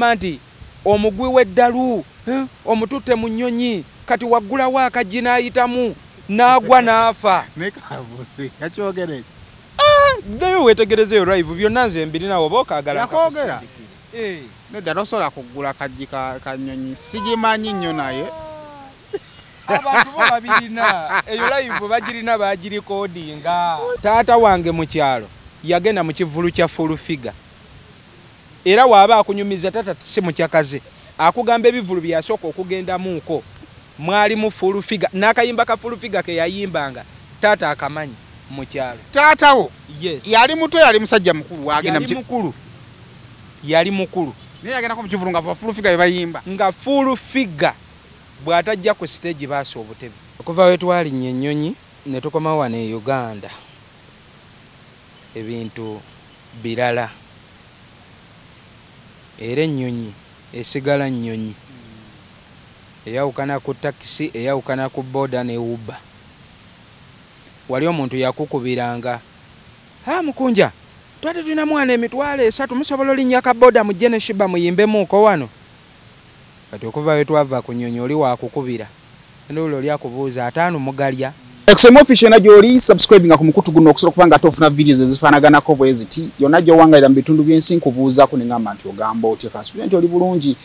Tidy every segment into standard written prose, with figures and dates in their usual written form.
Manti omugwi w'eddalu omutute mu nnyonyi kati waggulawo akajji n'ayitamu n'agwa n'afa. Mekavusi yakyogera ekyo. Ddayo weetegerezeyo live byonna nze mbirinawo oba okaagala yakoogera. Nedda tosobola kuggula akajji ka nnyonyi sigimanyi nnyo naye. Abantu bo babirina eyo live bagirina bagirikodinga. Taata wange mu kyalo yagenda mu kivulu kya full figure. Era waba akunyumiza tata si mukyakaze akugamba ebivulu byasooka okugenda muko mwali mu full figure n'akayimba ka full figure ke yayimbanga tata akamanyi mu kyalo. Taatawo yes. Yali muto yali musajja mukulu agenda yali mukulu naye agenda ko mu kivulu nga full figure bayimba nga full figure bw'atajja ku stage baasa obutebe. Okuva we twalinnya ennyonyi ne tukoma wano e Uganda ebintu birala. Era ennyonyi esigala nnyonyi eyawukana ku takisi eyawukana ku boda ne Uber. Wali omuntu yakukubiranga mukunja twate tulina mwana emitwalo 3 musobola olinnya ka boda mujje ne Shiba muyimbemuuko wano. Kati okuva we twava ku nnyonyi oli wakukubira ndowooza oli akubuuza 5 mugalya. Extreme Official na gyoli subscribing ku mukutu guno okusobola kubanga atofuna videos ezifaanaganako bweziti yonna gy'owangalira mu bitundu by'ensi nkubuuzaako ne ngamba nti ogamba otya kansuubira nti oli bulungi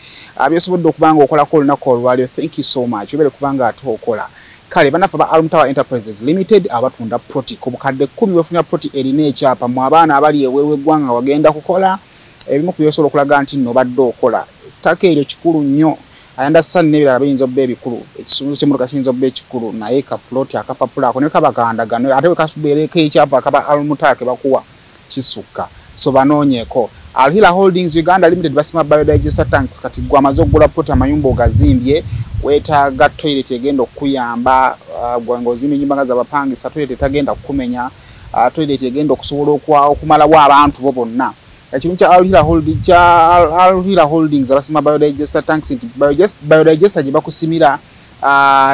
byosobodde okubanga okolako olunaku olwaliro. Thank you so much obere kubanga ate okola kale banafe ba Alum Tower Enterprises Limited abatunda proti ku bukadde 10 befunira proti erina ekyapa mu abaana abali ewewe eggwanga wagenda kukola ebimu ku byosobola okulaga nti nno badde okola ttaka eryo kikulu nnyo. I understand nebirala bayinza obba ebikulu ekisumuluzo ky'emmotoka kiyinza obba ekikulu naye ka ploti akapapula ako ne kabagandagano ate we kasubeereko ekyapa akaba Alum Tower ke bakuwa kisukka so banoonyeeko. Al Hila Holdings Uganda Limited basima biodigester tanks kati gwe amaze okugula ploti amayumba ogazimbye weetaaga toilet egenda okuyamba ng'ozimba ennyumba nga z'abapangisa toilet etagenda kukumenya toilet egenda okusobola okumalawo abantu bo bonna. Ekintu kya Al Hila Holdings abasima biodigester tanks nti biodigester gye bakusimira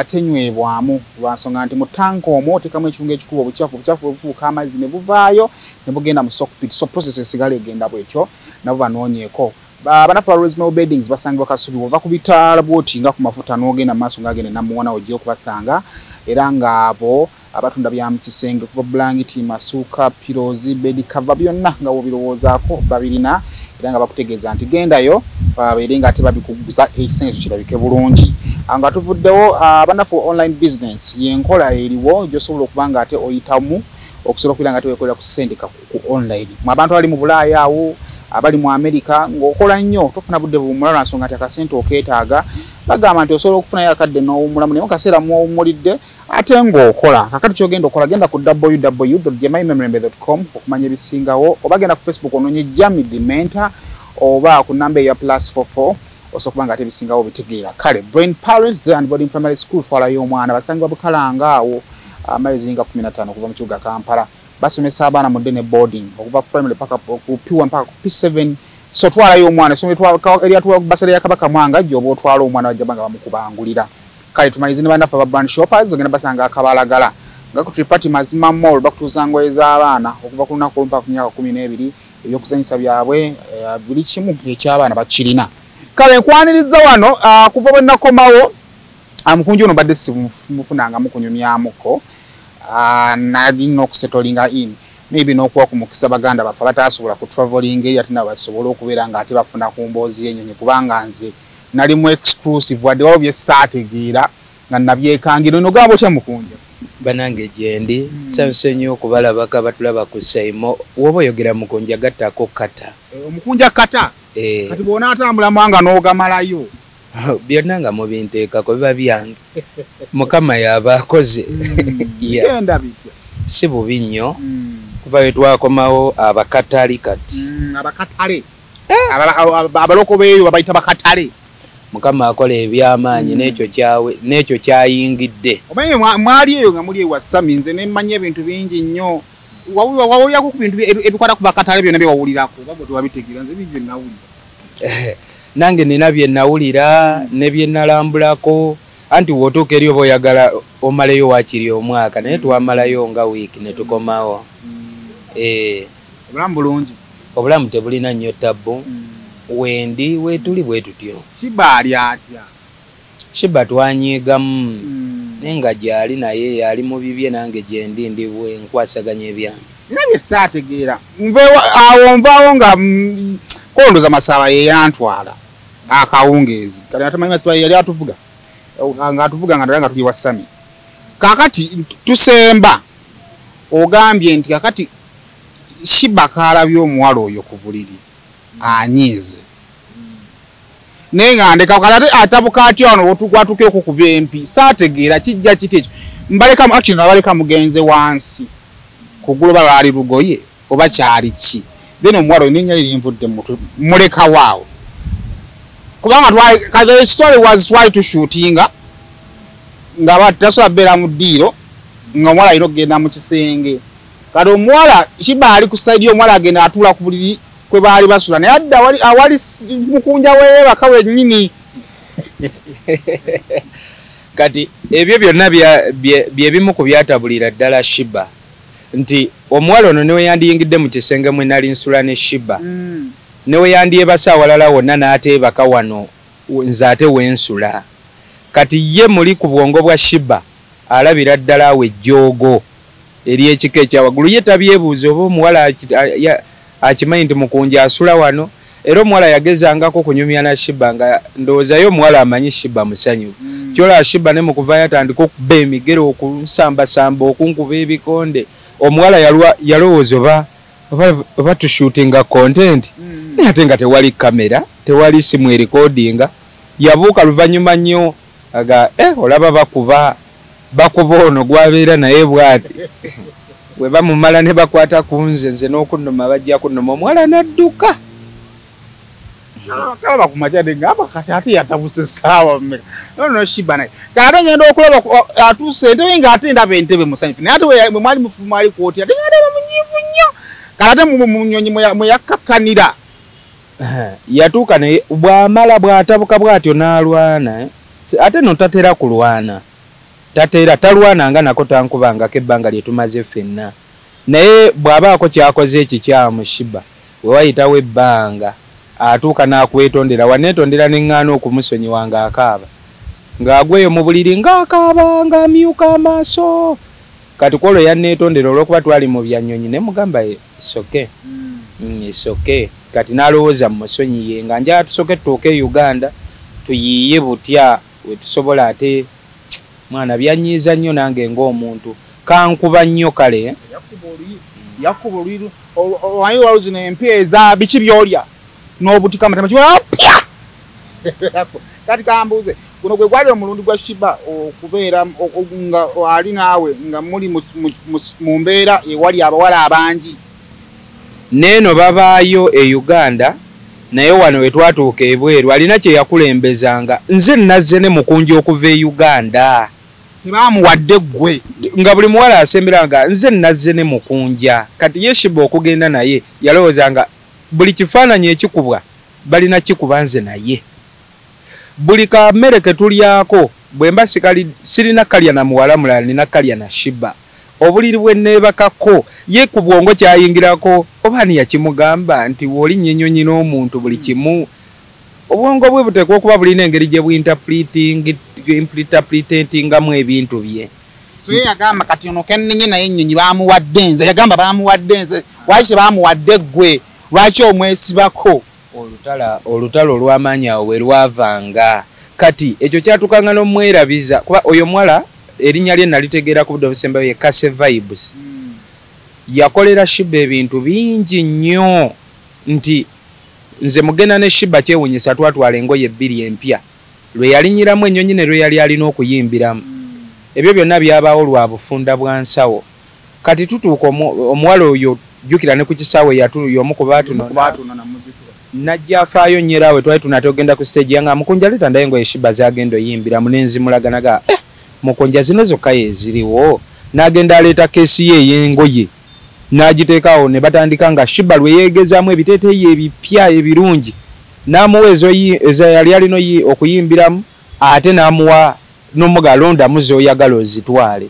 tenywebwamu lwansonga nti mu tanka omwo otekamu ekirungo ekikuba obucaafu obufuuka amazzi ne buvaayo ne bugenda mu sockpit so process esigala egenda bwetyo nabo banoonyeeko. Banafu ba Rosemary Beddings basangibwa Kasubi ova ku bitaala bwoti nga ku mafuta n'ogenda mu maaso ng'agenda namuwona ojja okubasanga era ng'abo abatunda bya mu kisenge kuva blanketi masuka pilozi bed cover byonna nga wobirowoozaako babirina era nga bakutegeeza nti gendayo babeere nga ate babikuguza ekisenge kyo kirabike bulungi. Nga tuvuddewo banafu online business yenkola eriwo gy'osobola okuba nga ate oyitamu okusobola okubeera nga ate weekolera ku sendika ku online mu abantu abali mu Bulaaya awo abali mu America ng'okola nnyo tofuna budde bumulala lwansonga nti akasente okeetaaga bagamba nti osobola okufunayo akadde n'owummulamu naye mu kaseera mw'owummulidde ate ng'okola kakati kyogenda okola genda ku www.jemaimemrembe.com okumanya ebisingawo oba genda ku Facebook onoonye Jamid Mentor oba ku namba eya +44 osobola okuba nga ate ebisingawo bitegeera. Kale Brain Parents Day and Boarding Primary School twalayo omwana basangibwa Bukalanga awo amazzi nga 15 kuva mu kibuga Kampala basomesa abaana mu dene boarding okuva ku primary paka ku P1 mpaka ku P7 so twalayo omwana so eriya tuwa basale ya Kabaka Mwanga gyoba otwala omwana wajjabanga bamukubangulira. Kale tumalize ne banafa ba brand shoppers ngenda basanga akabalagala nga ku Tripati Mazima Mall bakutuuza ngoye z'abaana okuva ku lunaku mpaka ku myaka 12 ebyokuzanyisa byabwe buli kimu eky'abaana bakirina. Kale nkwaniriza wano kuva bwe nakomawo amukunju ono badde simufunanga mukunyumyamuko nali n'okusetolinga in maybe n'okuwa ku mukisa baganda bafa batasobola ku traveling eri ate nabo basobola okubeera nga ate bafuna ku mboozi y'ennyonyi kubanga nze nali mu exclusive wadde wabo bye saategeera nga nabyekangira ono gamba otya mukunja banange gyendi nsanyuse nnyo okubalabako abatulaba ku Saimo woba oyogera mukunja gattako kata omukunja kata kati bw'ona atambula mwanga n'ogamalayo byonna nga mubinteekako biba byange mukama yaba akoze genda bitya si bubi nnyo kuva we twakomawo abakatali kati abakatale abaloko beeyo babayita bakatale mukama akola ebyamaanyi n'ekyo kyayingidde omanyi mwali eyo nga muli ewassa nze ne mmanya ebintu bingi nnyo wawulirako ku bintu ebikwata ku bakatale byonna bye wawulirako oba bwe tewabitegeera nze bibyo nawulira nange nina bye nawulira ne bye nalambulako anti wotuuka eri oba oyagala omaleyo wakiri omwaka naye twamalayo nga wiiki ne tukomawo obulamu bulungi obulamu tebulina nnyo tabbu wendi wetuli bwe tutyo. Shiba ali atya? Shiba twanyigamu nenga gyali naye yali mu bibye nange gye ndi bwe nkwasaganya ebyange. Nabye saategeera awo nvaawo nga kondoza Masaba ye yantwala akawungeezi kale atamanyi Masaba yali atuvuga nga atuvuga nga ndalanga tuli wasami kakati tusemba ogambye nti kakati Shiba kalabye omuwala oyo ku buliri anyize nenga ndeka kalate atabuka atyo ano otukwatukire ku kubempi saategeera kijja kitekyo mbaleka actually nabaleka mugenze wansi kugulu balali lugoye oba kyali ki then omuwala oyo nenya limvudde muleka waawo kubanga the story was try to shootinga nga batasola bera mu ddiiro nga omuwala alina okugenda mu kisenge kati omuwala Shiba ali ku side y'omuwala agenda atuula ku buliri kwe baali basula naye adda awali mukunja w'ebaka wennyini. Kati ebyo byonna bye bimu ku byatabulira ddala Shiba nti omuwala ono newe yandiyingidde mu kisenge mwe nali nsula ne Shiba newe yandyebasa awalala wonna n'ateebaka wano nze ate wensula kati ye muli ku bwongo bwa Shiba alabira ddala awo ejjoogo eri ekika ekyawaggulu ye tabyebuuza oba omuwala akimanyi nti mukunja asula wano era omuwala yagezangako kunyumya na Shiba nga ndowoozayo omuwala amanyi Shiba musanyu kyola Shiba ne mukuvayo atandika okuba emigero okunsambasamba okunkuba ebikonde omuwala yalowooza oba tushootinga content naye ate nga tewali kamera tewali simu erekodinga yabuuka luvannyuma nnyo aga olaba bakuba ono gwabeera naye bw'ati bwe bamumala ne bakwata ku nze n'okunnuma bajja kunnuma omuwala n'adduka kalaba ku majade ngamba kati ate yatabuse essaawa mmeka nono Shiba naye kati ngenda okulaba atuuse entebe nga ate ndaba entebe musanyufu naye ate bwe mwali mufumu ali kwoti ate ngandaba munyiivu nnyo kati ate munyonyi mwe yakkakkanira yatuuka naye bw'amala bw'atabuka bw'atyo n'alwana ate no tatera kulwana talwana nga nako tankubangako ebbanga lye tumaze ffenna naye bw'abaako kyakoze ekikyamu Shiba we wayitawo ebbanga atuuka n'akwetondera waneetondera n'eŋŋaana okumusonyiwa ng'akaaba ng'agweyo mu buliri ng'akaaba ng'amyuka amaaso kati kwolwo yanneetondera olw'okuba twali mu byanyonyi ne mugamba isoke isoke kati n'alowooza mu musonyiye nga njala tusoke tutuuke e Uganda tuyiiye butya we tusobola ate mwana byanyiiza nnyo nange ng'omuntu kankuba nnyo kale yakuba oluyiru owanyi waluzino empya eza biki byolya n'obutika matema kiwapya kati kambuuze guno gwe gwali omulundi gwa Shiba okubeera nga ali naawe nga muli mu mbeera ewali abawala abangi neeno babaayo e Uganda naye wano we twatuuka ebweru alina kye yakulembezanga nze nazze ne mukunji okuva e Uganda tebamuwadde ggwe nga buli muwala asemberanga nze nazze ne mukunja kati ye Shiba okugenda naye yalowoozanga buli kifaananyi ekikubwa balina kikuba nze naye buli kamere ke tulyako bwe mba sirina kalya na muwala mulala nina kalya na Shiba obuliri bwe neebakako ye ku bwongo kyayingirako oba ani yakimugamba nti w'olinnye ennyonyi n'omuntu buli kimu obwongo bwe buteekwa okuba bulina engeri gye bwinterpretingamu ebintu bye so ye yagamba kati ono kenninye naye ennyonyi baamuwadde nze yagamba baamuwadde nze lwaki baamuwadde ggwe lwaki omwesibako olutalo olw'amaanyi awo we lwavanga kati ekyo kyatukanga n'omwerabiza kuba oyo mwala erinnya lye nalitegeera ku budde obusembayo ye Kase Vibes yakolera Shiba ebintu bingi nnyo nti nze mugenda ne Shiba kyewunyisa twatwala engoye 2 empya lwe yalinyiramu ennyonyi ne lwe yali alina okuyimbiramu ebyo byonna byabaawo lwa bufunda bwa nsawo kati tutuuka omuwala oyo jjukira ne ku kisaawe y'omu ku baatuno najja afaayo nnyeraawe twali tunate ogenda ku stage yanga mukunja leeta ndaye engoye Shiba zagenda oyimbiramu nenzimulaganaga mukunja zino zokka yeziriwo n'agenda aleeta keesi ye ey'engoye n'agiteekaawo ne batandika nga Shiba lwe yeegezaamu ebiteeteeyi ebipya ebirungi n'amuwa ezo yali alina okuyimbiramu ate n'amuwa n'omuga alondamu z'oyagala ozitwale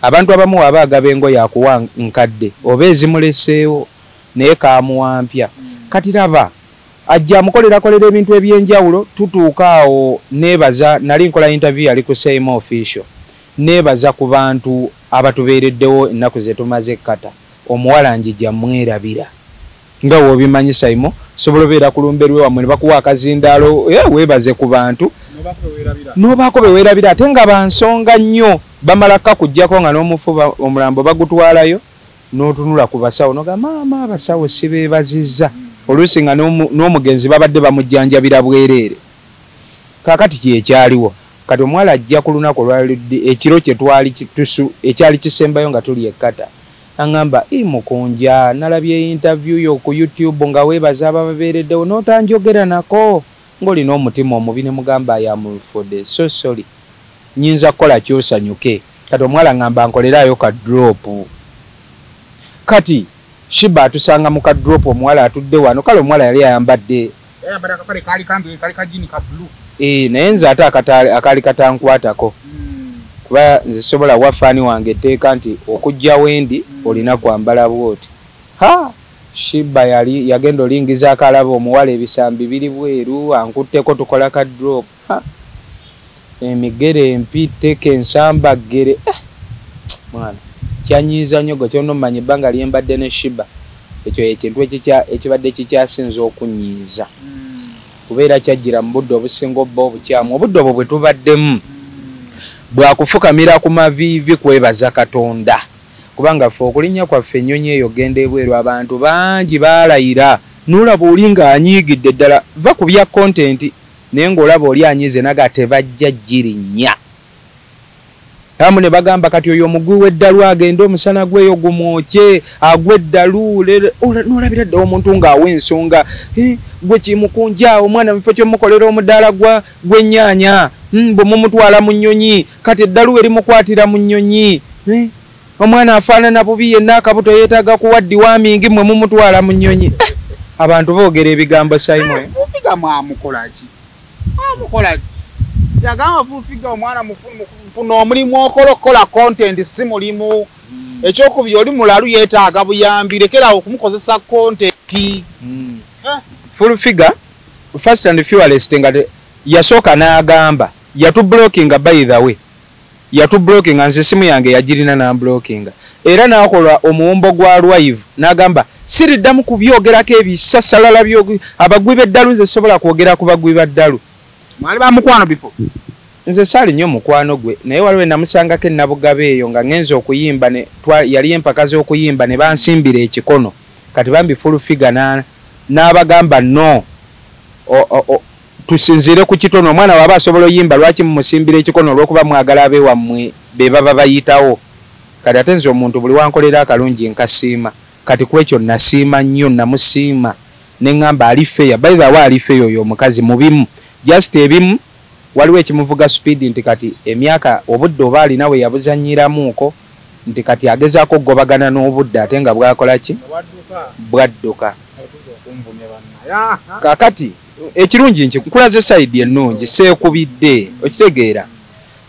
abantu abamu waba agaba engoye akuwa nkadde oba ezimuleseewo naye kaamuwampya kati raba ajja amukolera ebintu ebyenjawulo. Tutuuka awo neebaza, nali nkola interview ali ku Same Official, neebaza ku bantu abatubeereddewo ennaku ze tumaze ekkata. Omuwala njija mwerabira nga wobimanyi Saimo, sobola obeera ku lumbe lwe wammwe ne bakuwa akazindaalo, weebaze ku bantu nobaako beweerabira ate nga bansonga nnyo. Bamala kakujjako nga n'omufuba omulambo bagutwalayo, n'otunula ku basawo noga maama abasawo si beebazizza. Oluusi nga n'omugenzi babadde bamujjanjabira bwereere. Kaakati kyekyaliwo kati omuwala ajja ku lunaku olwaludde ekiro kye twali kitusu ekyali kisembayo nga tuli ekkata, aŋŋamba Mukunja, nalabye interview yo ku YouTube nga weebaza ababeereddewo n'otanjogera nako, ng'olina omutima omubi. Ne mugamba I am for the so sorry, nyinza kukola kyosanyuke. Kati omuwala ŋŋamba nkolerayo ka drop. Kati Shiba atusanga mu ka drop, omuwala atudde wano. Kale omuwala yali ayambadde akapale kali kajini ka blue. Naye nze ate akaali katankwatako. Kuba nze sobola wafaani wange etteeka nti okujja wendi olina kwambala bwoti. Shiba yali yagenda olingiza akalaba omuwala ebisambi biri bweru, ankutteko tukola ka drop. Emigere empite ensamba gere. Mwana kyanyiza nnyo gwe kyonomanya ebbanga lyembadde ne Shiba. Ekyo ekintu ekibadde kikyasinza okunyiiza. Kubeera kyajjira mu budde obusinga obba obukyamu. Obudde obwo bwe tubaddemu bwakufukamira ku maviivi kwebaza Katonda. Kubanga ffe okulinnya kwaffe ennyonyi eyo genda ebweru, abantu bangi baalayira. N'olaba oli nga anyiigidde ddala, va ku bya kontenti naye ng'olaba oli anyiize naga tebajja girinnya. Amu ne bagamba kati oyo omugwi w'eddalu agenda omusana gweyo gumwokye, agw'eddalu. N'olabira ddala omuntu ng'awa ensonga, gwe Kimukunja omwana mufo kyomukolera omudaala gw'ennyaanya, bwe mumutwala mu nnyonyi, kati eddalu erimukwatira mu nnyonyi. Omwana afaanana bubi, yenna akabuto yeetaaga kuwaddi waamingi, mwe mumutwala mu nnyonyi. Abantu boogera ebigambo Simon. Fufiga mwamukolaki? Yagamba Fufiga omwana mufuna omulimu okolokola content si mulimu. Ekyokubiri oli mulalu yeetaaga buyambi, lekerawo okumukozesa content. Fufiga first and fearless nga yasooka n'agamba yatublockinga by the way. Yatublockinga nze simu yange yagirina n'amblockinga. Era n'akola omuwumbo gwa live n'agamba siriddamu kubyogerako ebisasalala abagwi b'eddalu, nze sobola kwogera ku bagwi b'eddalu. Mwali ba mukwano bifo? Nze saali nnyo mukwano gwe, naye waliwo namusangako ennabugabe eyo nga ngenze okuyimba, yali empaka z'okuyimba ne bansimbira ekikono. Kati bambi Fufiga n'abagamba no, tusinzire ku kitono. Omwana waba asobola oyimba, lwaki mumusimbira ekikono? Olw'okuba mwagala abe wammwe be baba bayitawo. Kati ate nze omuntu buli wankolera akalungi nkasiima. Kati ku ekyo nasiima nnyo, namusiima ne ŋŋamba ali feya. By the way ali feya oyo omukazi mubimu, just ebimu waliwo ekimuvuga speed nti kati emyaka obudde oba alina we yabuzanyiramuuko nti kati agezaako okugobagana n'obudde ate nga bwakola ki? Bwadduka. Kakati ekirungi nkulaze side ennungi, seekubidde, okitegeera.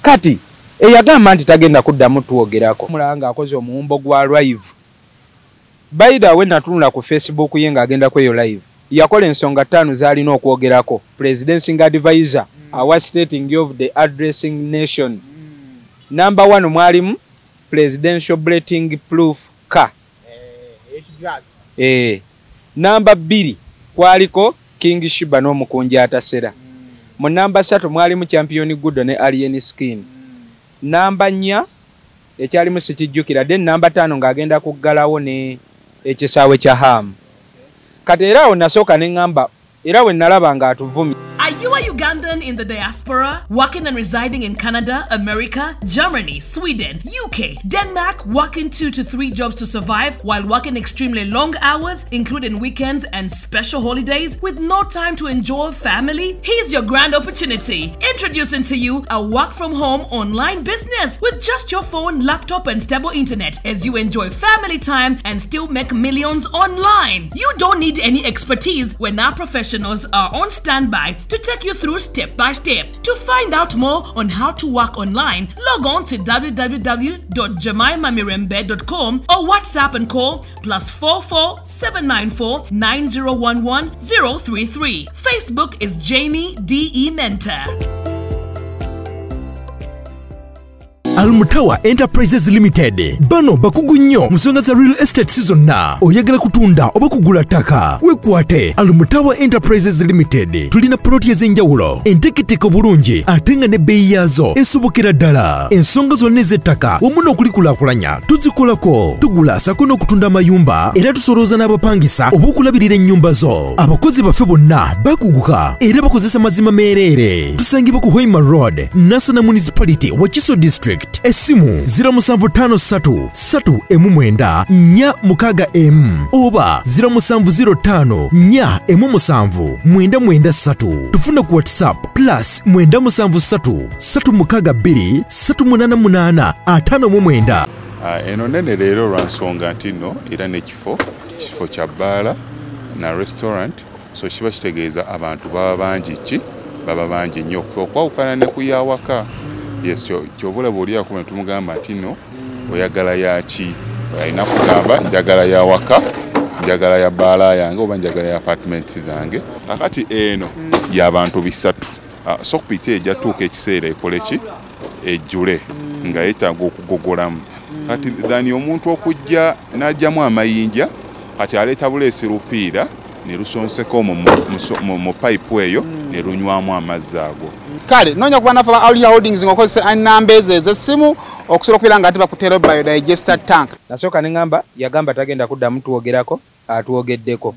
Kati eyagamba nti tagenda kuddamu twogerako, mulaba ng'akoze omuwumbo gwa live. By the way natunula ku Facebook ye ng'agenda kweyo live, yakola ensonga 5 z'alina okwogerako. Presidencing advisor our stating of the addressing nation. Number 1 mwalimu presidential rating proof ka. Number 2 kwaliko King Shiba n'omukunja atasera. Mu number 3 mwalimu champion Gudo ne Alien Skin. Number 4 ekyalimu sikijjukira. Then number 5 ng'agenda kuggalawo ne ekisaawe kya Ham. Kati era awo nasooka ne ŋŋamba, era we nalaba ng'atuvumye. Are you a Ugandan in the diaspora, working and residing in Canada, America, Germany, Sweden, UK, Denmark, working 2 to 3 jobs to survive while working extremely long hours, including weekends and special holidays, with no time to enjoy family? Here's your grand opportunity. Introducing to you a work-from-home online business with just your phone, laptop, and stable internet as you enjoy family time and still make millions online. You don't need any expertise when our professionals are on standby to to take you through step by step. To find out more on how to work online, log on to www.jemimamirembe.com or WhatsApp and call +44 794 9011 033. Facebook is Jamie DE Mentor. Almutawa Enterprises Limited bano bakugu nnyo musonga za real estate season na oyagala kutunda oba kugula ttaka wekwate Almutawa Enterprises Limited tulina ploti ez'enjawulo enteketeko bulungi ate nga ne bbeeyi yaazo esobokera ddala ensonga zonna ez'ettaka wamu n'okulikulaakulanya tuzikolako tugula sako n'okutunda amayumba era tusolooza n'abapangisa oba okulabirira ennyumba zo abakozi baffe bonna bakuguka era bakozesa mazima meereere tusangibwa ku Hoima Road Nasana Municipality Wakiso District Esimu 0753 3 4 oba 0705 4 9 tufuna ku WhatsApp +973 362 388 59. Eno nene leero lwa nsonga nti nno era n'ekifo kya bbaala na restaurant so kiba kitegeeza abantu baba bangi nnyo okwawukana ne kuyawaka. Yes, kyobula bw'oliako bwe tumugamba nti nno oyagala yaki alina kugamba njagala ya waka njagala ya bbaala yange oba njagala ya apartments zange akati eno y'abantu bisatu so kupita ejjatuuka ekiseera ekole ki ejjule nga yeetaaga okugogolamu kati dhani omuntu okujja n'ajjamu amayinja kati aleeta buleesi lupiira ne lusonseko mu pipe eyo ne lunywamu amazzi ago. Kale nonya kuba nafa Aulia Holdings ngokozesa annamba ez'essimu okusobola okubeera nga ati bakutera biodigester tank. Nasooka ne ngamba yagamba tagenda kuddamu tuwogerako atuwogeddeko.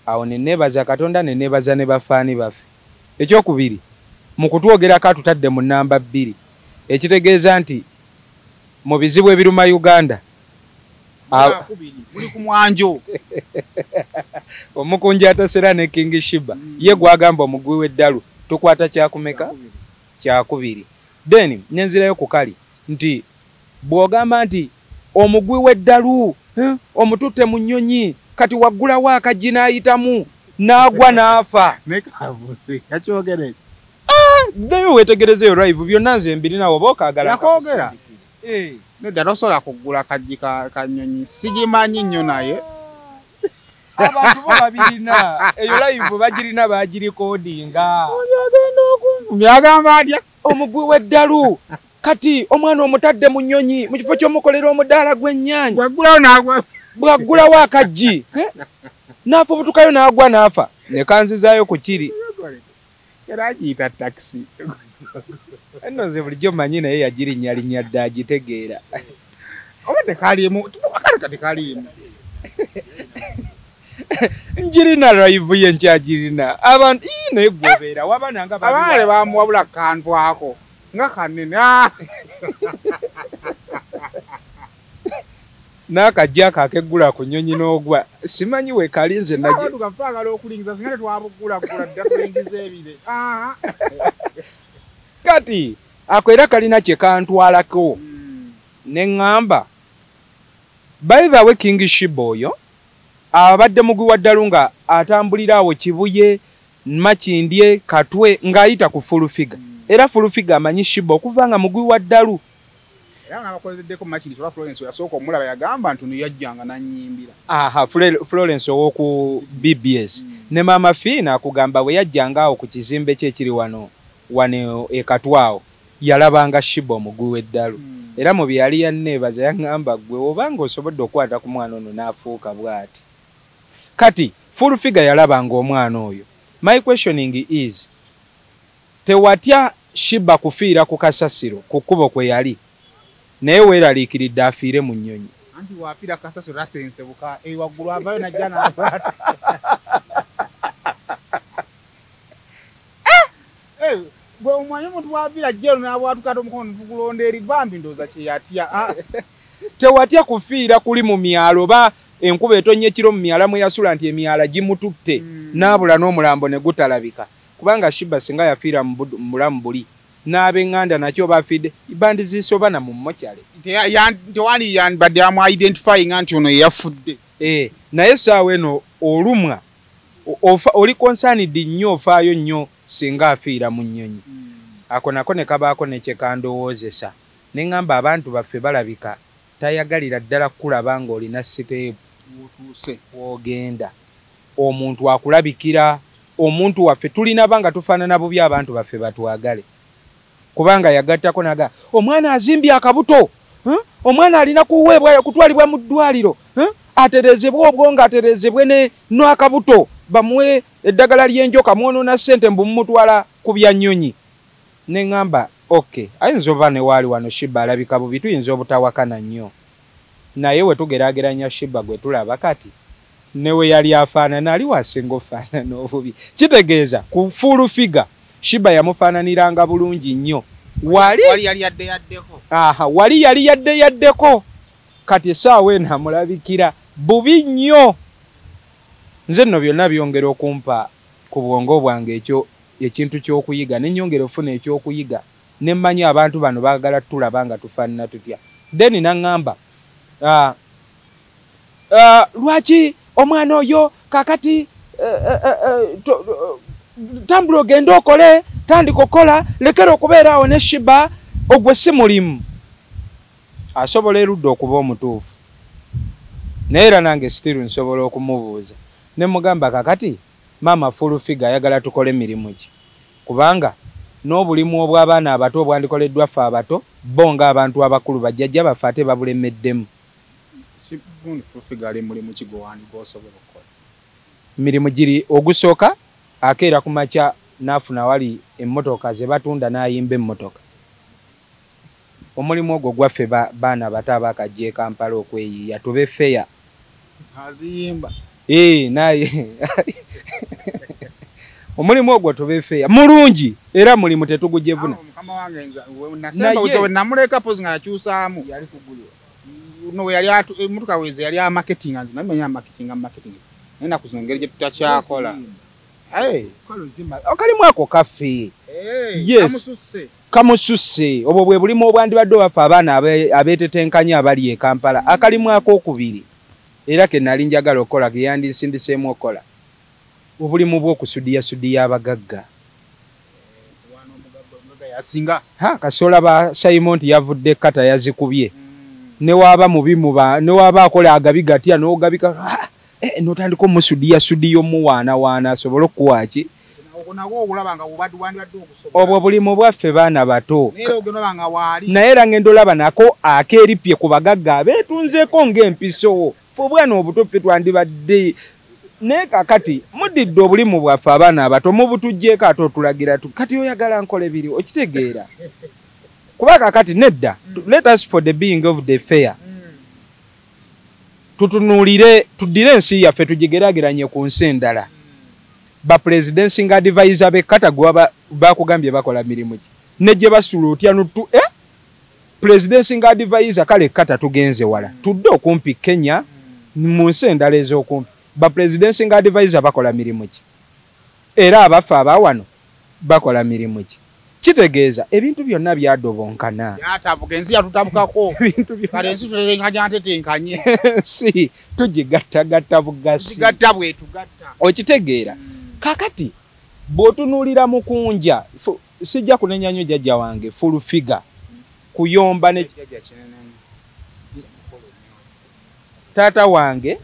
Awo ne neebaza Katonda ne neebaza ne bafaani baffe. Ekyokubiri mu kutuwogerako atutadde mu nnamba 2 ekitegeeza nti mu bizibu ebiruma Uganda muli ku mwanjo omukunja atasera ne King Shiba ye gwagamba omugwi w'eddalu tukwata kyakumeka kyakubiri then nenzirayo ku kali nti bw'ogamba nti omugwi w'eddalu omututte mu nnyonyi kati waggulawo akajina ayitamu n'agwa n'afa nekavuse yakyogere nayo wetegerezeyo live byonna nze mbirina oba okaagala yakoogera nedda tosobola kuggula kajji kanyonyi sigimanyi nnyo naye abantu bo babirina eyo live bagirina bagirikodinga byagamba atya omugwi w'eddalu kati omwana omutadde mu nnyonyi mu kifo ky'omukolera omudaala gw'ennyanja bwaggulawo akajji n'afa obutukayo n'agwa n'afa ne kanzizaayo ku kiri era agiyita taxi eno nze bulijjo manyi naye yagirinnyalinya dda agitegeera oba tekalimu tekalimu njirina live ye nkyagirina abantu naye gwobeera waba nanga abaale bamuwabula kantu ako nga kanene n'akajja akakeggula ku nnyonyi n'ogwa simanyi we kali nze nagafagala okulingiza singa tetwabuggulagula dda kulingiza ebire kati ako era kalina kye kantwalako ne ŋŋamba by the way King Shiba oyo abadde mugwi wa ddalu nga atambulira awo Kibuye Makindye Katwe ng'ayita ku Fulufiga era Fulufiga amanyi Shiba okuva nga mugwi wa ddalu era n'abakoleddeko Makindye oba Florence yasooka omulaba yagamba nti yajjanga n'annyimbira Florence ow'oku BBS ne Mama Fiina akugamba bwe yajjanga awo ku kizimbe kye kiri wano ekatwawo yalabanga Shiba omugwi w'eddalu era mu byali yanneebaza yaŋŋamba gwe obanga osobodde okukwata ku mwana ono n'afuuka bw'ati kati Fulufiga yalabanga omwana oyo. My questioning is tewatya Shiba kufiira ku kasasiro ku kkubo kwe yali naye weeraliikiridde afiire mu nnyonyi anti wafiira kasasiro rasensebuka ewaggulu avayo najja n'abaata gwe omwanyi omuntu wafiira jjero n'abwatukatta omukono tukulonda eri bambi ndooza kye yatya tewatya kufiira kuli mu myalo ba enkuba etonnya ekiro mu myala mwe yasula nti emyala gimututte n'abula n'omulambo ne gutalabika kubanga Shiba singa yafiira mu bulamu buli n'ab'eŋŋanda nakyo bafidde ibandi zisobana mu mmokyale tewali yandibadde amu identifying nti ono yeyafudde naye essaawa eno olumwa oli concerned nnyo ofaayo nnyo singa afiira mu nnyonyi. Ako nako ne kabaako ne kye kandowoozesa. Ne ŋŋamba abantu baffe balabika tayagalira ddala kulaba ng'olina siteepu w'ogenda. Omuntu akulabikira, omuntu waffe tulina banga tufaanana bubi abantu baffe batwagale. Kubanga yagattako naga omwana azimbye akabuto, omwana alina kuweebwa kutwalibwa mu ddwaliro, aterezebwe obwongo aterezebwe n'akabuto bamuwe eddagala ly'enjoka mwonoona ssente mbumutwala ku bya nnyonyi. Ne ŋŋamba okay, ayinza oba ne waali wano Shiba alabika bubi tuyinza obutawakana nnyo. Naye we tugeraageranya Shiba gwe tulaba kati ne we yali afaanana ali wasinga ofaanana obubi. Kitegeeza ku full figure Shiba yamufaananiranga bulungi nnyo. Wali yali yaddeyaddeko kati essaawa eno amulabikira bubi nnyo. Nze nno byonna byongera okumpa ku bwongo bwange ekyo ekintu ky'okuyiga ne nnyongera ofuna ekyokuyiga ne mmanyi abantu bano baagala tulaba nga tufaanana tutya. Then naŋŋamba lwaki omwana oyo kakati tambula ogenda okole tandika okola lekera okubeera awo ne Shiba ogwe si mulimu. Asobola erudda okuba omutuufu naye era nange stiru nsobola okumubuuza ne mugamba kakati maama full figure ayagala tukole mirimu ki, kubanga n'obulimu obw'abaana abato obwandikoleddwa ffe abato bo ng'abantu abakulu bajjajja baffe ate babulemeddemu. Mirimu giri ogusooka akeera ku makya n'afuna wali emmotoka ze batunda n'ayimba emmotoka. Omulimu ogwo gwaffe baana bato abakajja e Kampala okweyiiya tube feya aziyimba naye omulimu ogwo tube feya mulungi era mulimu tetugujevuna. Mukama wange nza namuleka pozi nga yakyusaamu yali kugulwa no yali emmotoka weze yali marketing nzi namanya marketing nena kuzongera gye tutakyakola. Akalimu ako kaffe kamususse obwo bwe bulimu obwandibadde baffe abaana abeetetenkanya abali e Kampala. Akalimu akokubiri era ke nali njagala okukola ke yandisindiseemu okukola obulimu bw'okusudiya abagagga. Kasola ba Simon yavudde kata yazikubye ne waba mubimuba ne waba akola agabi gatya n'ogabika notandika omusudiya omuwaana asobole okuwaki obwo bulimu bwaffe baana bato. Naye era ngendo olaba nako akeeripye ku bagagga abeetunzeeko ng'empiso ffe obwana obuto ffe twandibadde. Naye kakati mudidde obulimu bwaffe abaana abato mubutugjeeko ate otulagira kati oyagala nkole biri okitegeera. Kuba kakati nedda let us for the being of the fair tutunuulire tuddire ensi yaffe tugigeraageranye ku nsi endala. Ba presidency nga advisor be kata gwa bakugambye bakola mirimu ki ne gye basula otya nutu presidency nga advisor kale kata tugenze wala tudde okumpi Kenya mu nsi endala ez'okumpi. Ba presidency nga advisor bakola mirimu ki era abafa abawano bakola mirimu ki. Kitegeeza ebintu byonna byadobonkana yatabuka ensi yatutabukako kale ensi tulerenkanya ntetenkanye si tugigattagatta bugasi okitegeera. Kakati bw'otunuulira mukunja sijja kunenya nnyo jjajja wange full figure kuyomba ne taata wange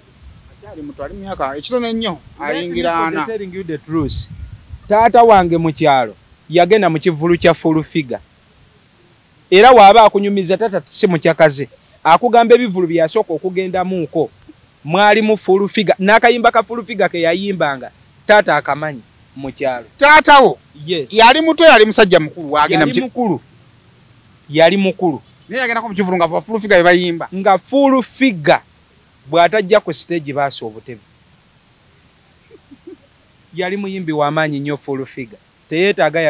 taata wange mu kyalo yagenda mu kivulu kya full figure era waaba akunyumiza tata si mukyakaze akugamba ebivulu byasooka okugendamuuko mwali mu full figure n'akayimba ka full figure ke yayimbanga taata akamanyi mu kyalo. Taatawo yali muto yali musajja mukulu yali mukulu naye yagendako mu kivulu nga full figure bayimba nga full figure bw'atajja ku stage baasa obutebe. Yali muyimbi w'amaanyi nnyo full figure teyeetaaga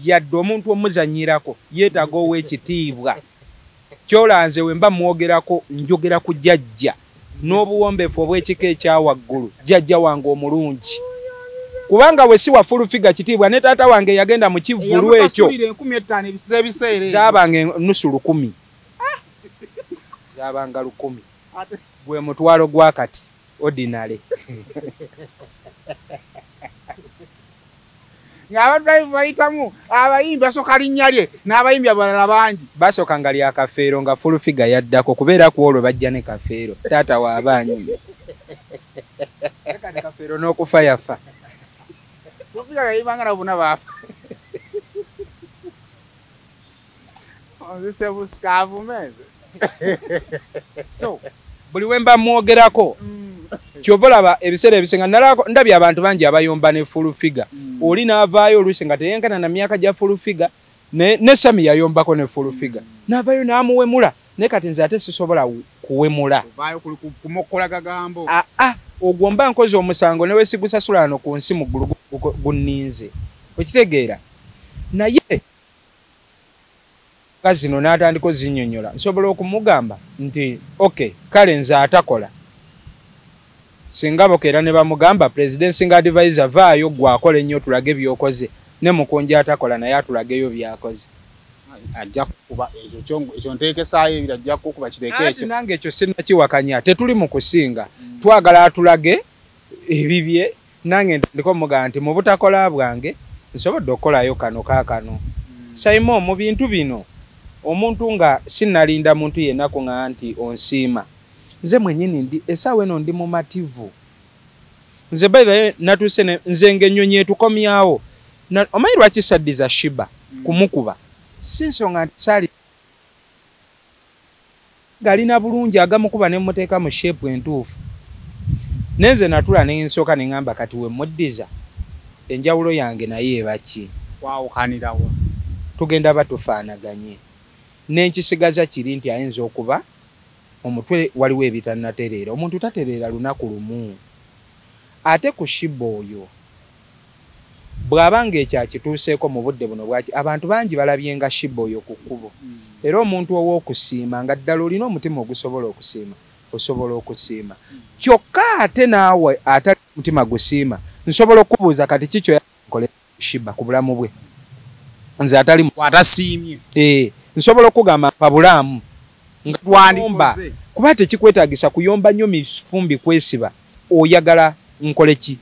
yadde omuntu omuzanyirako yeetaaga ow'ekitiibwa. Kyolanze we mba mwogerako njogera ku jjajja n'obuwombeefu obw'ekika ekyawaggulu jjajja wange omulungi kubanga we si wa full figure kitiibwa ne taata wange yagenda mu kivulu ekyo zaabanga nusu 100 zaabanga 100 gwe mutwalo gwakati ordinary. ngaba drive bayitamu abayimbi asoka linnya lye n'abayimbi abalala bangi basoka nga lya kafeero nga full figure yaddako kubeera ku olwo bajja ne kafeero taata waabanyu kati kafeero n'okufa yafa tufika yayimanga na buna bafa onzise buskavu meze so buli wemba mwogerako kyobolaba ebiseera ebisenga ndabye abantu bangi abayomba ne full figure oli n'avaayo oluusi nga teyenkana na myaka gya full figure ne Sami yayombako ne full figure n'avaayo n'amuwemula ne kati nze ate sisobola kuwemula kumokola gagambo ogwomba nkozi omusango ne wesigusasula ano ku nsi mu ggulu gunninze okitegeera naye kazino n'atandika zinnyonnyola nsobola okumugamba nti okay kale nze atakola singa bokeera ne bamugamba presidency nga advisor vaayo gwakola ennyo tulage byokoze ne mukunji atakola naye atulageyo byakoze ajja kuba ekyo nteekesaayo ebira ajja kukuba kireke ekyo nange ekyo sinnakiwakanya tetuli mu kusinga twagala atulage ebibye nange ndiko mugamba nti mu butakola bwange nsobodde okukolayo kano kaakano Simon mu bintu bino omuntu nga sinnalinda muntu yenna kuŋŋa nti onsiima nze mwenyini ndi essaawa eno ndi mumativu nze baitha natuuse nze ng'ennyonyi etukomyawo omanyi lwaki saddiza Shiba kumukuba si nsonga nti saali galina bulungi agamukuba ne muteeka mu sheepu entuufu nenze natula ne nsooka ne ŋŋamba kati we muddiza enjawulo yange naye ebaki wawukanirawo tugenda batufaanaganye n'enkisigaza kiri nti ayinza okuba omutwe waliwo ebitannatereera omuntu tatereera lunaku lumu ate ku Shiba oyo bw'abanga ekyakituuseeko mu budde buno bwaki abantu bangi balabyenga Shiba oyo ku kkubo era omuntu ow'okusiima nga ddala olina omutima ogusobola okusiima osobola okusiima kyokka ate naawe atali mutima gusiima nsobola okubuuza kati kikyo yakole Shiba ku bulamu bwe nze atali atasiimye nsobola okugamba pabulaamu ngwandimba kuba tekikwetaagisa kuyomba nnyo mifumbi kwesiba oyagala nkole ki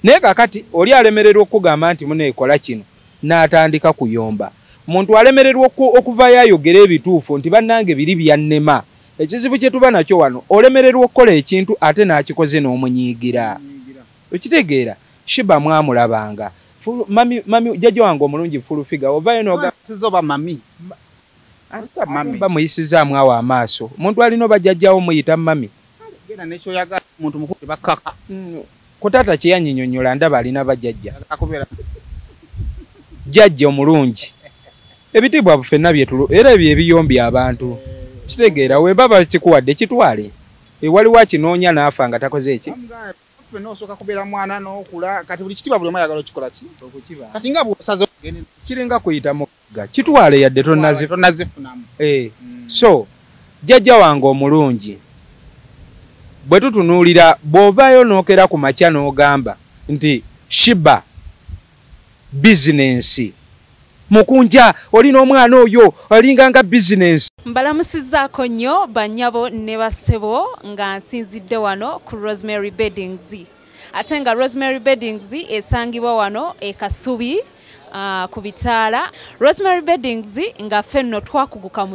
naye kakati oli alemererwa okugamba nti muneekola kino n'atandika kuyomba omuntu alemererwa okuvaayo ayogera ebituufu nti bannange biri byannema ekizibu kye tuba nakyo wano olemererwa okukola ekintu ate n'akikoze n'omunyiigira okitegeera Shiba mwamulabanga mami jjajja wange omulungi full figure ovaayo nogazoba mami bamuyisizaamu awo amaaso omuntu alina obajjajjawo muyita mami genda nekyoyagala omuntu mukulu tebakaka ku taata kye yannyinnyonnyola ndaba alina bajjajja jjajja omulungi ebitiibwa ffenna byetulu era ebyo ebiyombya abantu kitegeera weba bakikuwadde kitwale ewaliwo akinoonya n'afa nga takoze eki nosooka kubeera mwana n'okula kati buli kitiibwa buli omu ayagala okikola ki kati nga bwosaze kiringa kuyita muga kitwale yadde tonnazifunamu so jjajja wange omulungi bwe tutunuulira bw'ovaayo n'okera ku makya n'ogamba nti Shiba bizinensi mukunja olina omwana oyo olinganga bizinensi mbalamusizzaako nnyo bannyabo ne bassebo nga nsinzidde wano ku Rosemary Beddings ate nga Rosemary Beddings esangibwa wano e Kasubi ku bitaala Rosemary Beddings nga ffenno twakuguka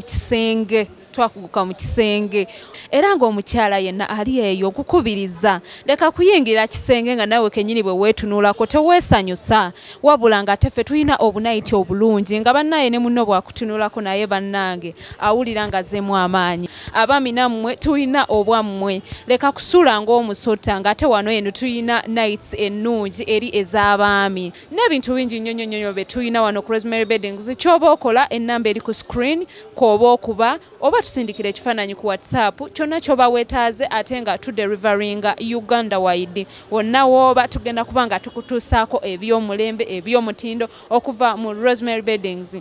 mu kisenge era ng'omukyala yenna ali eyo okukubiriza leka kuyingira kisenge nga nawe kennyini bwe weetunuulako teweesanyusa wabula nga teffe tulina obunayiti obulungi nga bannaye ne munno bwakutunuulako naye bannange awulira nga zeemu amaanyi abaami nammwe tulina obwammwe leka kusuula ng'omusota ng'ate wano eno tulina nights ennungi eri ez'abaami n'ebintu bingi nnyo nnyo bye tulina wano ku Rosemary Beddings ky'oba okola ennamba eri ku screen kw'oba okuba oba tusindikira ekifaananyi ku WhatsApp kyonna ky'oba weetaaze ate nga tuderivaringa Uganda wide wonna w'oba tugenda kuba nga tukutuusaako eby'omulembe eby'omutindo okuva mu Rosemary Beddings.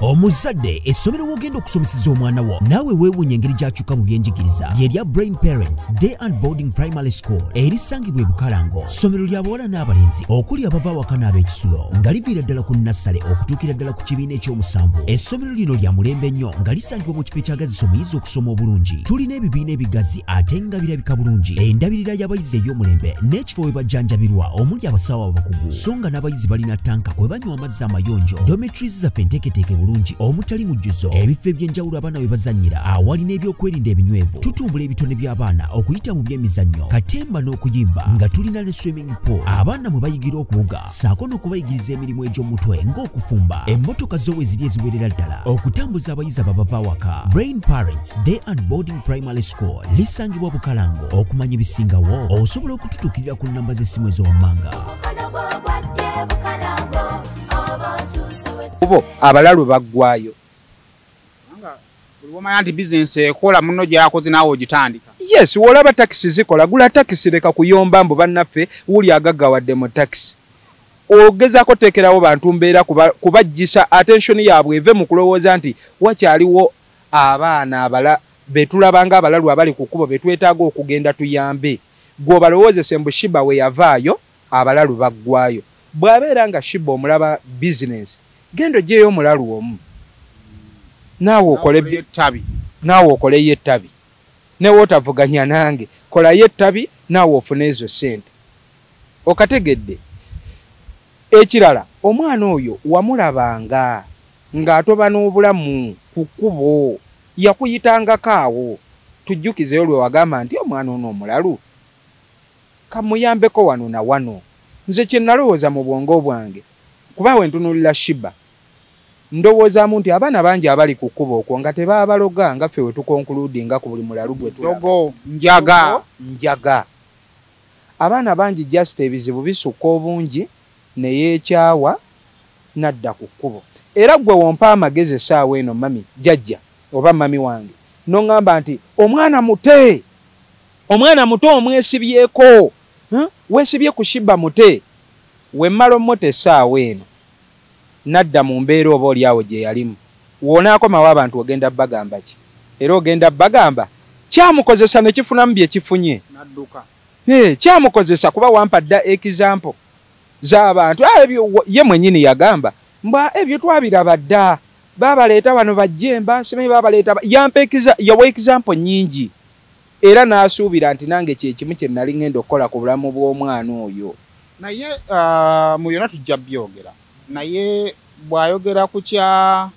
omuzadde essomero wogenda okusomeseza omwana wo naawe weewuunya engeri gy'akyuka mu byenjigiriza lyerya Brain Parents Day and Boarding Primary School erisangibwa e Bukalango, ssomero lya bawala n'abalenzi okuli abava awaka n'ab'ekisulo nga liviira ddala ku nassale okutuukira ddala ku kibiina eky'omusanvu. Essomero lino lya mulembe nnyo nga lisangibwa mu kifo ekyagazisa omuyizi okusoma obulungi. Tulina ebibiina ebigazi ate nga birabika bulungi, endabirira y'abayizi ey'omulembe n'ekifo we bajjanjabirwa omuli abasawo abakugu, so nga n'abayizi balina tanka kwe banywa amazzi amayonjo, dormitories zaffe enteeketeeke bulungi omutali mujjuzo, ebifo eby'enjawulo abaana we bazannyira awali n'ebyokwerinda ebinywevu. Tutumbula ebitone by'abaana okuyita mu by'emizannyo, katemba n'okuyimba, nga tulina ne swimming pool abaana mwe bayigira okuwuga ssaako n'okubayigiriza emirimu egy'omutwe ng'okufumba. Emmotoka zo we ziri eziwerera ddala okutambuza abayizi ababava awaka. Brain Parents Day and Boarding Primary School lisangibwa Bukalango. Okumanya ebisingawo osobola okututuukirira ku nnamba z'essimu ez'owammanga. Kubo abalalu baggwayo. Buli womanya nti bizinesi ekola muno gy'akoze naawe ogitandika. Yes, wolaba takisi zikola, gula takisi leka kuyomba mbu bannaffe wuli agaggawadde mu takisi. Ogezaako teekerawo bantu mbeera kubajjisa attention yaabwe eve mu kulowooza nti wakyaliwo abaana betulabanga abalalu abali ku kkubo betwetaaga okugenda tuyambe. Gw'obalowoozese mbu Shiba we yavaayo abalalu baggwayo. Bw'abeera nga Shiba omulaba bizinesi, genda ogyeyo omulalu omu. Naawe okoleyo ettabi. Ne wootavuganya nange, kolayo ettabi naawe ofune ezo ssente. Okategedde? Ekirala, omwana oyo wamulabanga ng'atoba n'obulamu ku kkubo, yakuyitangako awo. Tujjukizeyo lwe wagamba nti omwana ono omulalu, kamuyambeko wano na wano. Nze kye nalowooza mu bwongo bwange, kuba we ntunuulira Shiba, ndowoozaamu nti abaana bangi abali ku kkubo okwo nga tebaabaloga nga ffe we tukonkuludinga ku buli mulalu gwe tulaba. Njaga. Abaana bangi just ebizibu bisukka obungi ne yeekyawa nadda ku kkubo. Era gwe wompa amagezi essaawa eno mami jjajja oba mami wange n'oŋŋamba nti omwana muto omwesibyeko, weesibye ku Shiba mute, we mmala omuta essaawa eno nadda mu mbeera oba oli awo gye yalimu. Wonaakomawo abantu ogenda bagamba ki? Era ogenda bagamba kyamukozesa ne kifunamu bye kifunye. Kyamukozesa kuba wampa dda example z'abantu ebyo ye mwennyini yagamba mba ebyo twabiraba dda, baabaleeta wano bajjemba simanyi baabaleeta yawa example nnyingi, era n'asuubira nti nange kye kimu kye nali ngenda okukola ku bulamu bw'omwana oyo. Naye mu byonna tujja byogera, naye bw'ayogera ku kya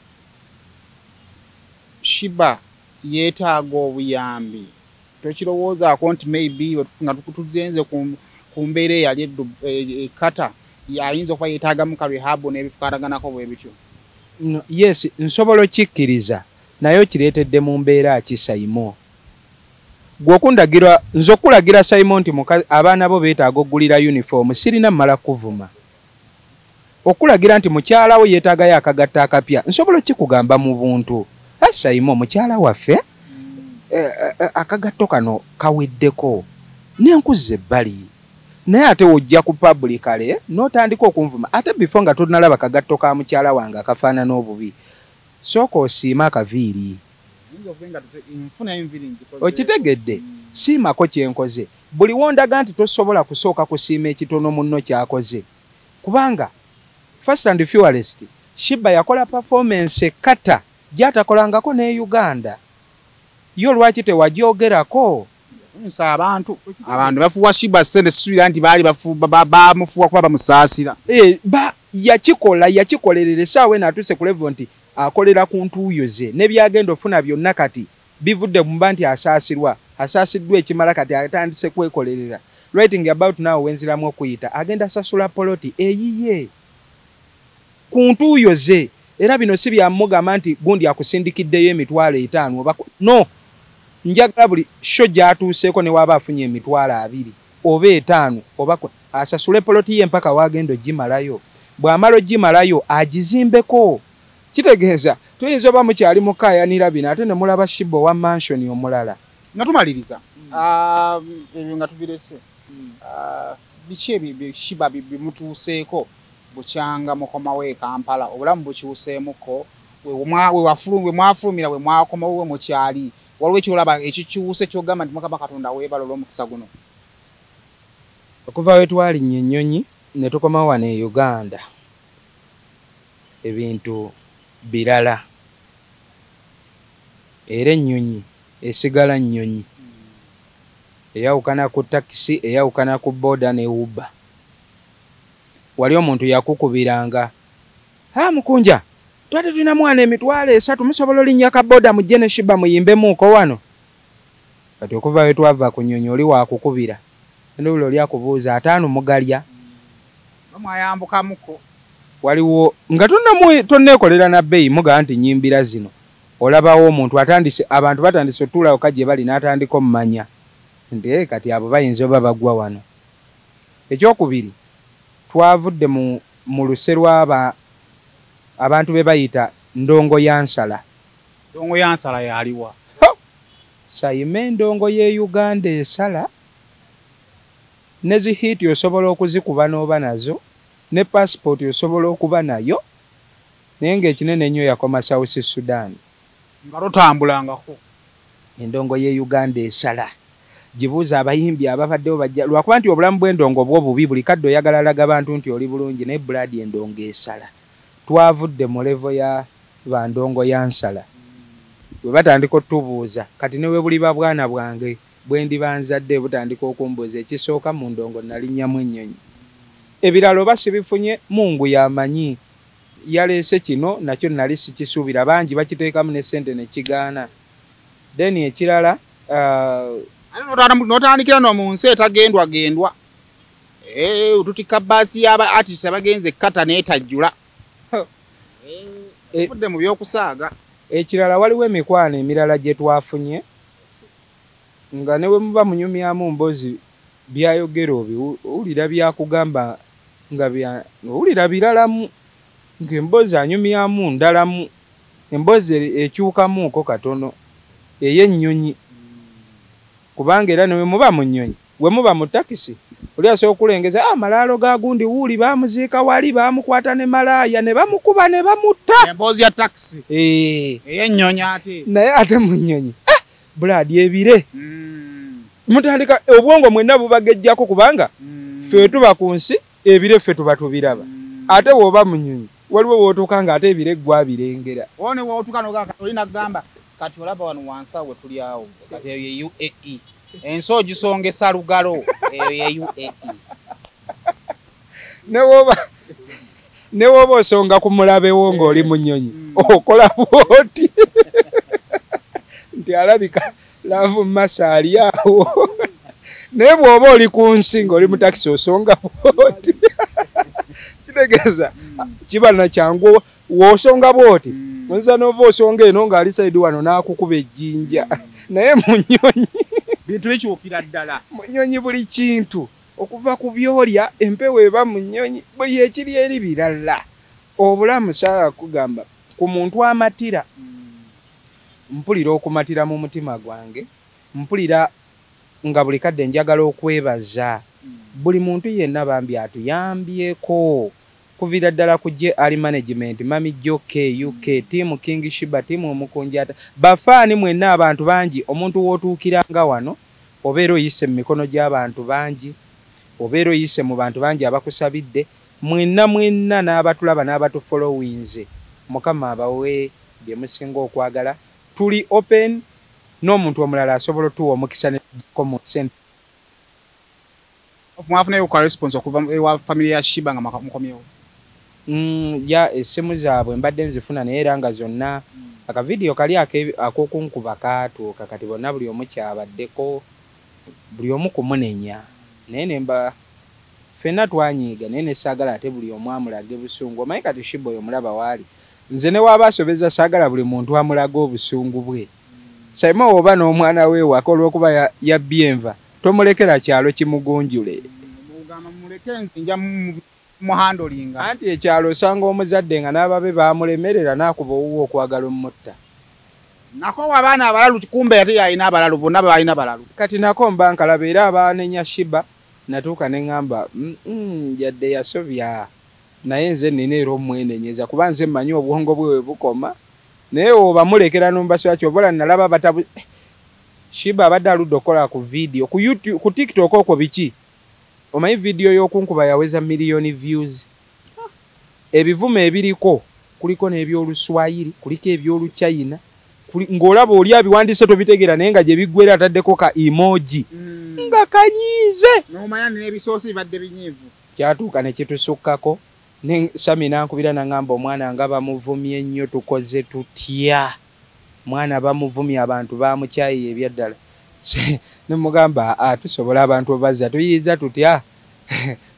Shiba yeetaaga obuyambi, tokirowoozaako nti maybe nga tuzenze ku mbeera eyali ekkata ayinza okuba yeetaagamu kalwehabu n'ebifukaraganako bwe bityo? Yes, nsobola okikkiriza, naye okireetedde mu mbeera ki Simon? Gw'okundagira nze okulagira Simon nti abaana bo beetaaga oggulira uniform sirina mmala kuvuma. Okulagira nti mukyala we yeetaagayo akagatta akapya nsobola okikugamba mu buntu. Simon mukyala waffe akagatto kano kaweddeko n'enkuza ebbali, naye ate wojja ku publicale n'otandika okunvuma ate before nga tonalaba kagatto ka mukyala wange akafaanana obubi, sooka osiima akaviiri. Okitegedde? Siimako kyenkoze. Buli wondaga nti tosobola kusooka kusiima ekitono munno kyakoze, kubanga first and fewest Shiba yakola performance ekkata gyatakolangako ne Uganda. Yo lwaki tewagyogerako? Abantu bafuwa Shiba sente sisuubira nti baali bamufuwa kuba bamusaasira. Yakikolerera essaawa eno atuuse ku level nti akolera ku ntuuyo ze, ne byagenda ofuna byonna kati bivudde mu mba nti asaasiddwa ekimala kati atandise kwekolerera. Writing about now wenziramu okuyita agenda sasula poloti eyiye ku ntuuyo ze, era bino si byamugamba nti gundi akusindikiddeyo $5,000 oba no. Njagala buli show gyatuuseeko ne waba afunye $20 oba 5 oba asasule poloti ye mpaka wagenda ogimalayo. Bw'amala ogimalayo agizimbeko. Kitegeeza tuyinza oba mukyali mukaayanira bino ate ne mulaba Shiba wa mansion omulala. Nga tumaliriza ebyo nga tubirese, biki ebyo Shiba bimutuuseeko bukyanga mukomawo e Kampala, obulamu bukyuseemuko we mwafulumira we mwakomawo we mukyali waliwo ekyolaba ekikyuse kyogamba nti Mukama Katonda weebala olw'omukisa guno? Okuva we twalinnye ennyonyi ne tukomawo wano e Uganda ebintu birala era ennyonyi esigala nnyonyi eyawukana ku takisi eyawukana ku boda ne Uber. Wali omuntu yakukubiranga mukunja twate tulina mwana emitwalo 3 musobola olinnya ka boda mujje ne Shiba muyimbemuuko wano. Kati okuva we twava ku nnyonyi oli wakukubira ndowulo oli akubuuza 5 mugalya mwayambukamuko waliwo nga tonneekolera na bbeeyi mugaa nti nyimbira zino olabawo omuntu atandise abantu batandise otuulawo kajje bali n'atandika omumanya nti kati abo bayinza oba bagwa wano. Ekyokubiri twavudde mu luse lw'aba abantu be bayita ndongo ya nsala. Ndongo ya nsala yaliwa sayime endongo ye Uganda esala ne zihiti osobola okuzikuba n'oba nazo ne passport osobola okuba nayo naye ng'ekinene ennyo yakoma South Sudan nga lotambulangako. Endongo ye Uganda esala gibuuza abayimbi ababaddewo bajja lwakuba nti obulamu bw'endongo bwo bubi buli kadde oyagala alaga abantu nti oli bulungi naye buladi endongo esala. Twavudde mu levo ya bandongo ya nsala bwe batandika otubuuza kati ne we buliba bwana bwange bwe ndibanzadde butandika okumbuuza ekisooka mu ndongo nalinnyamu ennyonyi. Ebiralo basibifunye Mungu yamanyi yaleese kino nakyo nali sikisuubira bangi bakiteekamu ne ssente ne kigaana. Then ekirala notandikira no mu nsi etagendwagendwa tutika bbaasi y'aba artist abagenze kata neetajjula fudde mu byokusaaga. Ekirala waliwo emikwano emirala gye twafunye nga ne we muba munyumyamu mbozi byayogera owulira byakugamba nga owulira biralamu ng'emboozi anyumyamu ndalamu emboozi ekyukamuuko katono ey'ennyonyi kubanga era ne we muba mu nnyonyi we muba mu takisi oli asobola okulengeza malaalo ga gundi wuuli baamuziika wali baamukwata ne malaaya ne bamukuba ne bamutta. Emboozi ya takisi ey'ennyonyi ate naye ate mu nnyonyi buladi ebire mutandika obwongo mwenna bubagejjako kubanga ffe tuba ku nsi ebire ffe tuba tubiraba ate bw'oba mu nnyonyi waliwo wootuuka nga ate ebire gwabirengera one wootuuka olina kugamba kati olaba wano wansi awo tuli awo kati eyo ye UAE ensi ogisongesa lugalo eyo ye UAE ne wooba osonga ku mulabewo ng'oli mu nnyonyi okola bwoti nti alabika laavu masaali awo naye bw'oba oli ku nsi ng'oli mu takisi osonga bwoti kitegeeza kiba na kyangu w'osonga bwoti oyinza n'ova osonga eno ng'ali saidi wano n'akukuba ejjinja naye mu nnyonyi bintu bikyukira ddala mu nnyonyi buli kintu okuva ku byolya empewo eba mu nnyonyi buli ekiri eri birala obulamu saa kugamba ku muntu amatira mpulira okumatira mu mutima gwange mpulira nga buli kadde njagala okwebaza buli muntu yenna bambi atuyambyeko kuvira ddala kujje ali management mami Joke UK tiimu King Shiba tiimu omukunjata bafaani mwenna abantu bangi omuntu wootuukiranga wano obeera oyise mu mikono gy'abantu bangi obeera oyise mu bantu bangi abakusabidde mwenna n'abatulaba n'abatufollowinze Mukama abawe bye musinga okwagala tuli open n'omuntu omulala asobola otuwa omukisa nekko mu sente mwafunayo kwa response okuva ewa family ya Shiba nga mukomyewo ya essimu zaabwe mbadde nzifuna naye era nga zonna akavidiyo kali ak'okunkuba kaatuuka kati bonna buli omu kyabaddeko buli omu kumunenya naye nemba ffenna twanyiiga naye nesaagala ate buli omu amulage busungu omanyi kati Shiba oyo mulaba waali nze ne waaba asobeza saagala buli muntu amulaga obusungu bwe saima oba n'omwana we waka olw'okuba yabbye enva tomulekera kyalo kimugunjule anti ekyalo osanga omuzadde nga n'ababe baamulemerera n'akuba owuwa okwagala omutta nako abaana abalalu kumbe yali alina abalalu bonna balina balalu kati nako mba nkalaba era abanenya Shiba natuuka ne ŋŋamba yadde yasobya naye nze nina era omwenenyeza kuba nze mmanyi obwongo bwe bukoma naye oba mulekera n'ombasira kyobola nalaba batabu Shiba abadde aludde okukola ku video ku YouTube ku TikTok okwo biki omanyi video y'okunkuba yaweza million views ebivume ebiriko kuliko n'ebyoluswayiri kuliko ebyoluchina ng'olaba oli abiwandiise tobitegeera naye nga gye biggwera ataddeko ka emoji nga kanyiize n'omanya n'ebisoosi bibadde binyiivu kyatuuka ne kitusukkako ne Sami nankubira nangamba omwana nga bamuvumye nnyo tukoze tutya mwana bamuvumye abantu bamukyayiye ebyaddala ne mugamba tusobola abantu bazza tuyiiza tutya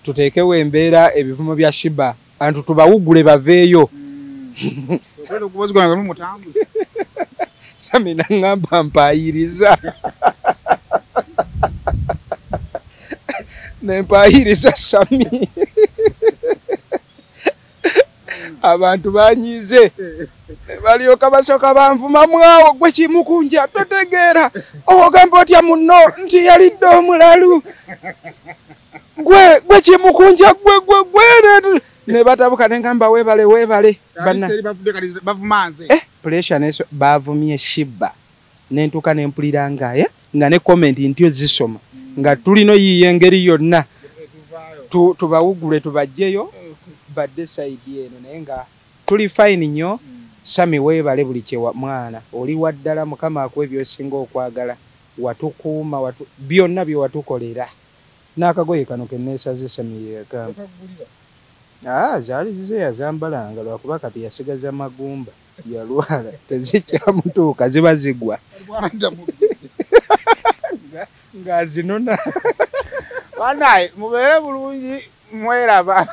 tuteekewo embeera ebivumo bya Shiba antu tubawugule baveeyo Sami nangamba mpayiriza nempayiriza Sami abantu banyize balioka basoka banvuma mwawo gwe kimukunja totegeera ogamba otya munno nti yalidde omulalu gwe kimukunja gwe ne batabuka nengamba webale bavumanze pressure neso bavumye Shiba nentuka nempulira nga ne comment ntyo zisoma nga tulino yiye engeri yonna tubawugule tubajjeyo badde side eno naye nga tuli fine nnyo Sami webale buli kyewa mwana oli waddala mukama akuwe byosinga okwagala watukuuma byonna bye watukolera n'akagoye kano kenneesaze Sami yekamba zaali zize yazambalanga lwakuba kati yasigaza magumba yalwala tezikyamutuuka ziba zigwa nga zinona banaye mubeere bulungi mweraba